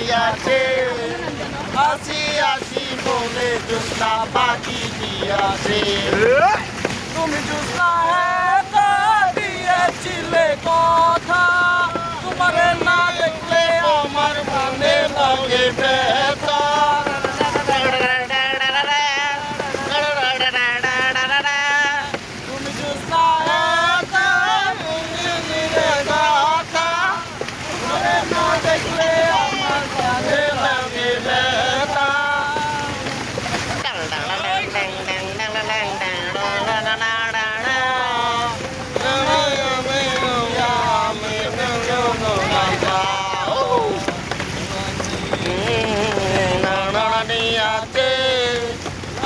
দিয়াছে আসি আসি বলে জোৎস্না পাখি দিয়াছে তুমি জোৎস্না একা দিয়েছিলে কথা তোমার না দেখলে আমার মনে লাগে ব্যথা তুমি জোৎস্না একা না দেখলে আমার মনে লাগে ব্যথা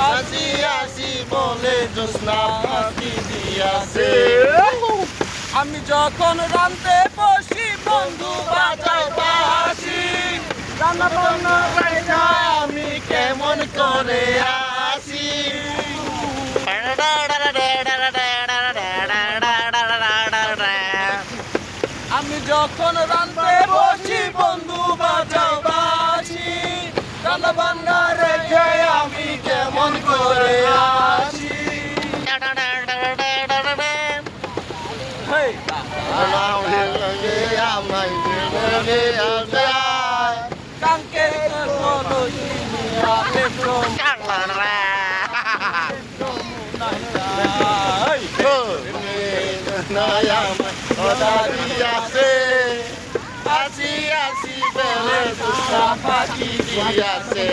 আসি আসি বলে জোৎস্না পাখি দিয়াছে আমি যখন রাঁধতে বসি বন্ধু বাজায় বাঁশি রান্না বান্না রাইনা আমি কেমন করে আসি আমি যখন রাঁধতে বসি বন্ধু বাজাও বাঁশি রান্না বান্না রেখে আমি কেমন করে আসি হেই, কাঙ্কে বলো আসি আসি বেলে জোৎস্না পাখি দিয়াছে